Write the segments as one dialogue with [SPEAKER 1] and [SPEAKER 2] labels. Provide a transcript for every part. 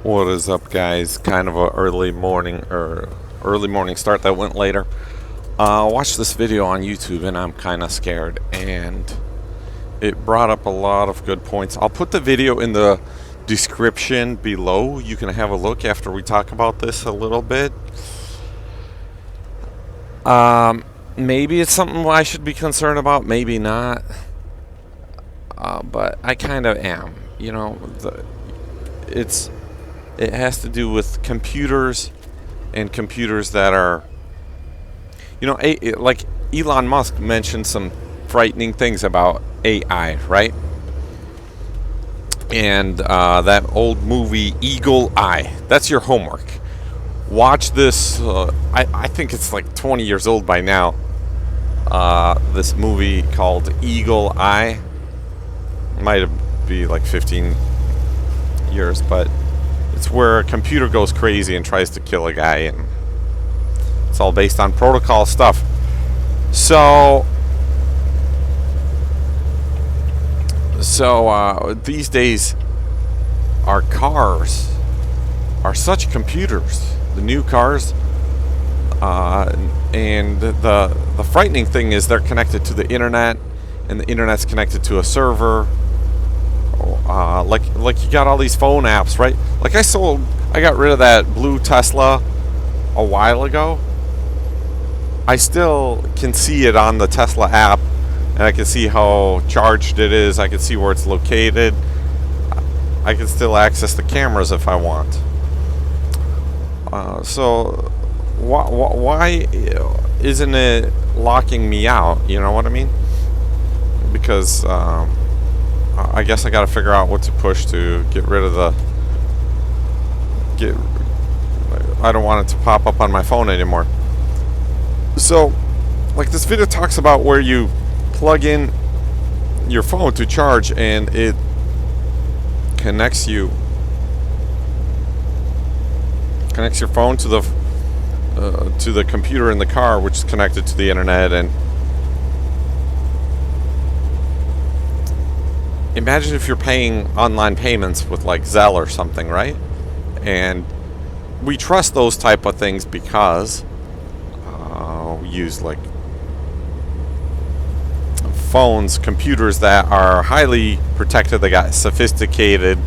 [SPEAKER 1] What is up, guys? Kind of a early morning start that went later. Watched this video on YouTube and I'm kind of scared, and it brought up a lot of good points. I'll put the video in the description below. You can have a look after we talk about this a little bit. Maybe it's something I should be concerned about, maybe not. But I kind of am. You know, it has to do with computers, and computers that are, like Elon Musk mentioned some frightening things about AI, right? And that old movie Eagle Eye. That's your homework. Watch this. I think it's like 20 years old by now. This movie called Eagle Eye. Might be like 15 years, but it's where a computer goes crazy and tries to kill a guy, and it's all based on protocol stuff. So these days, our cars are such computers. The new cars, and the frightening thing is they're connected to the internet, and the internet's connected to a server. Like you got all these phone apps, right? Like I got rid of that blue Tesla a while ago. I still can see it on the Tesla app, and I can see how charged it is. I can see where it's located. I can still access the cameras if I want. So why isn't it locking me out? You know what I mean? Because I guess I got to figure out what to push to get rid of I don't want it to pop up on my phone anymore. So, like, this video talks about where you plug in your phone to charge, and it connects your phone to the computer in the car, which is connected to the internet. And imagine if you're paying online payments with like Zelle or something, right? And we trust those type of things because we use like phones, computers that are highly protected. They got sophisticated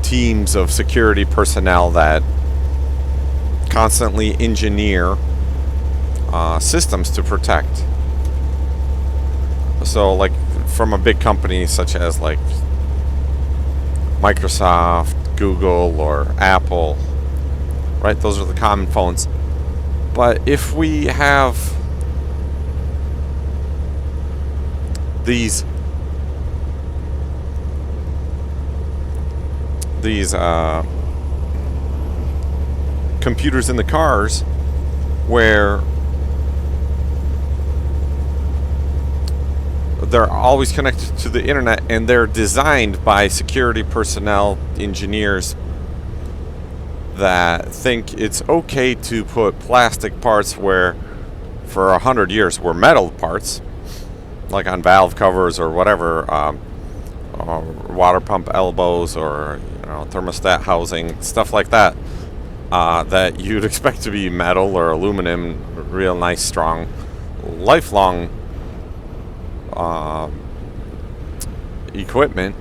[SPEAKER 1] teams of security personnel that constantly engineer systems to protect. So like from a big company such as like Microsoft, Google, or Apple, right? Those are the common phones. But if we have these computers in the cars where they're always connected to the internet, and they're designed by security personnel, engineers that think it's okay to put plastic parts where for 100 years were metal parts, like on valve covers or whatever, water pump elbows, or thermostat housing, stuff like that, that you'd expect to be metal or aluminum, real nice, strong, lifelong equipment,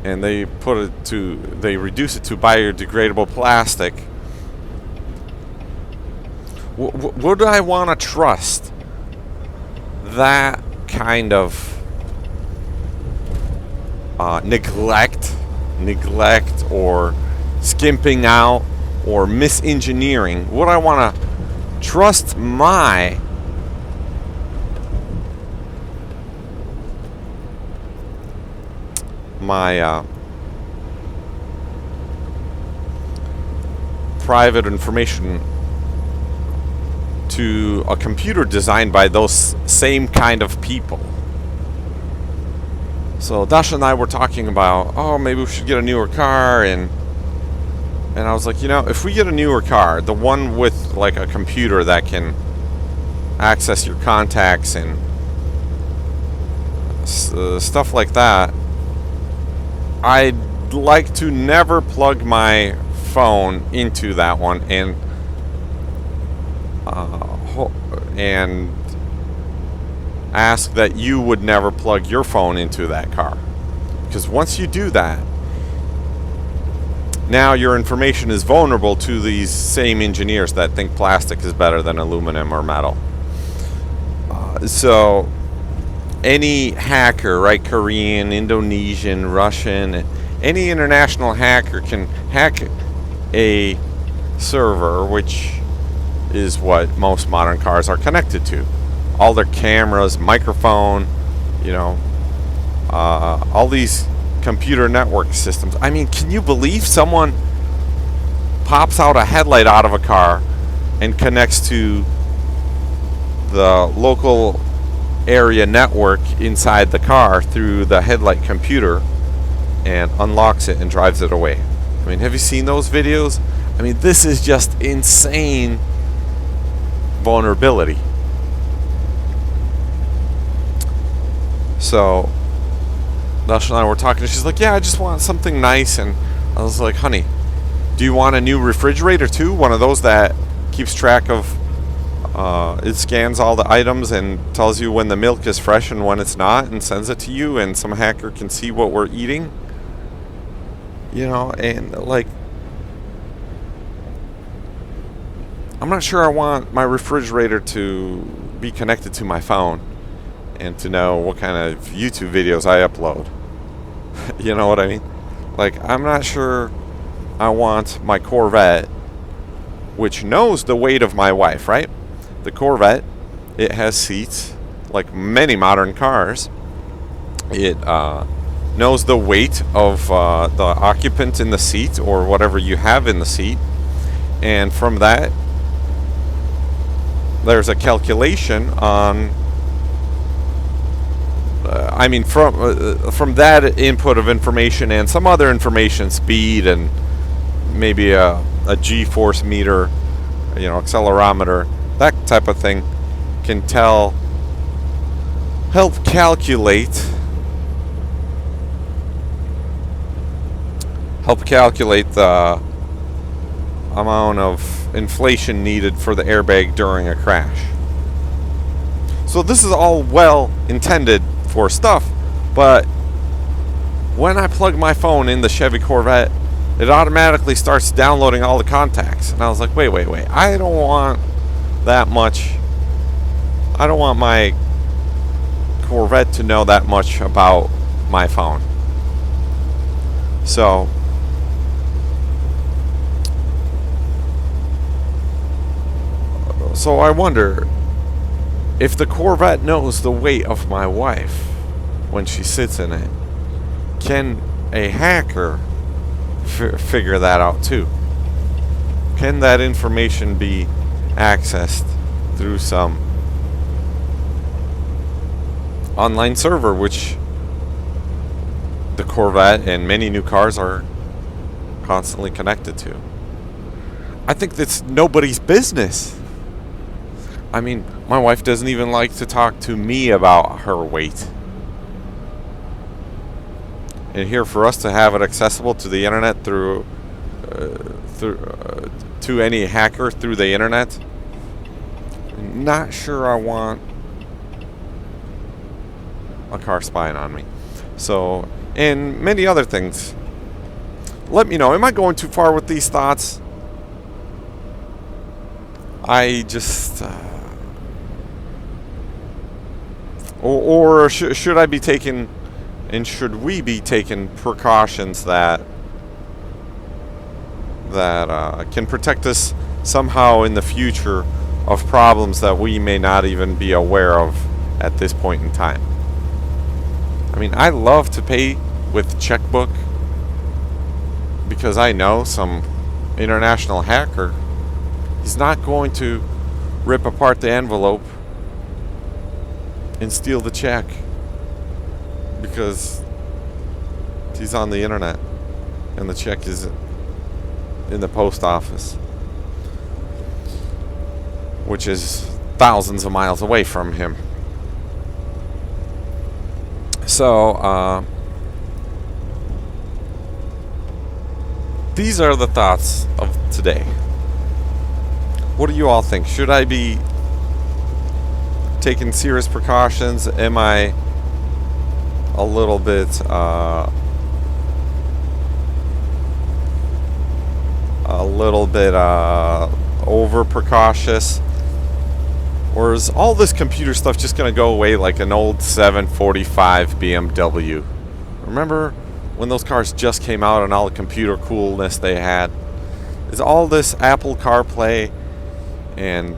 [SPEAKER 1] and they reduce it to biodegradable plastic. Would I want to trust that kind of neglect or skimping out or misengineering? Would I want to trust my private information to a computer designed by those same kind of people? So Dasha and I were talking about, maybe we should get a newer car, and I was like, if we get a newer car, the one with like a computer that can access your contacts and stuff like that, I'd like to never plug my phone into that one, and ask that you would never plug your phone into that car. Because once you do that, now your information is vulnerable to these same engineers that think plastic is better than aluminum or metal. So any hacker, right, Korean, Indonesian, Russian, any international hacker can hack a server, which is what most modern cars are connected to. All their cameras, microphone, all these computer network systems. I mean, can you believe someone pops out a headlight out of a car and connects to the local area network inside the car through the headlight computer and unlocks it and drives it away? I mean, have you seen those videos? I mean, this is just insane vulnerability. So Dasha and I were talking, and she's like, yeah, I just want something nice. And I was like, honey, do you want a new refrigerator too? One of those that keeps track of, it scans all the items and tells you when the milk is fresh and when it's not, and sends it to you, and some hacker can see what we're eating. And like, I'm not sure I want my refrigerator to be connected to my phone and to know what kind of YouTube videos I upload. You know what I mean? Like, I'm not sure I want my Corvette, which knows the weight of my wife, right? The Corvette, it has seats like many modern cars. It knows the weight of the occupant in the seat or whatever you have in the seat. And from that, there's a calculation on from that input of information and some other information, speed and maybe a G-force meter, accelerometer, that type of thing, can help calculate the amount of inflation needed for the airbag during a crash. So this is all well intended for stuff, but when I plug my phone in the Chevy Corvette, it automatically starts downloading all the contacts. And I was like, wait, I don't want that much. I don't want my Corvette to know that much about my phone. So I wonder if the Corvette knows the weight of my wife when she sits in it. Can a hacker figure that out too? Can that information be accessed through some online server, which the Corvette and many new cars are constantly connected to? I think that's nobody's business. I mean, my wife doesn't even like to talk to me about her weight. And here, for us to have it accessible to the internet to any hacker through the internet, I'm not sure I want a car spying on me. So, and many other things. Let me know. Am I going too far with these thoughts? I just... Or should I be taking, and should we be taking precautions that can protect us somehow in the future of problems that we may not even be aware of at this point in time? I mean, I love to pay with checkbook because I know some international hacker is not going to rip apart the envelope and steal the check because he's on the internet and the check is in the post office, which is thousands of miles away from him. So these are the thoughts of today. What do you all think? Should I be taking serious precautions? Am I a little bit over precautious? Or is all this computer stuff just going to go away like an old 745 BMW? Remember when those cars just came out and all the computer coolness they had? Is all this Apple CarPlay and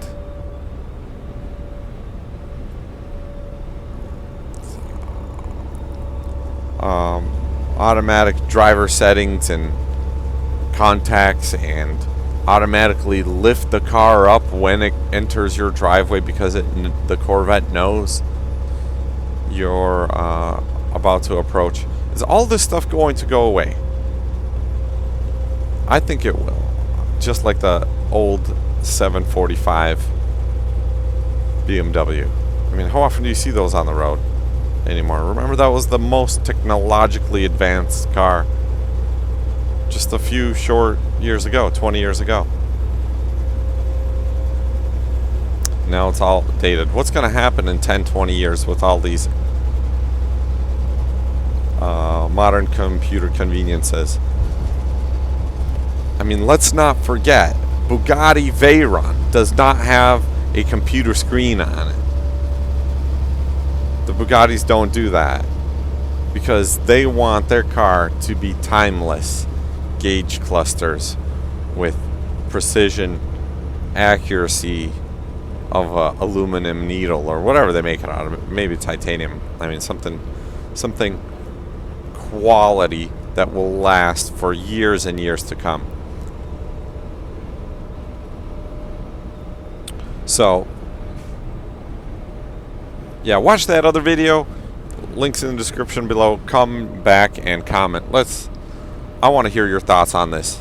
[SPEAKER 1] automatic driver settings and contacts and automatically lift the car up when it enters your driveway because the Corvette knows you're about to approach? Is all this stuff going to go away? I think it will. Just like the old 745 BMW. I mean, how often do you see those on the road anymore? Remember, that was the most technologically advanced car just a few short years ago, 20 years ago. Now it's all dated. What's going to happen in 10, 20 years with all these modern computer conveniences? I mean, let's not forget, Bugatti Veyron does not have a computer screen on it. The Bugattis don't do that because they want their car to be timeless. Gauge clusters with precision accuracy of a aluminum needle or whatever they make it out of. Maybe titanium. I mean, something quality that will last for years and years to come. So yeah, watch that other video. Links in the description below. Come back and comment. I want to hear your thoughts on this.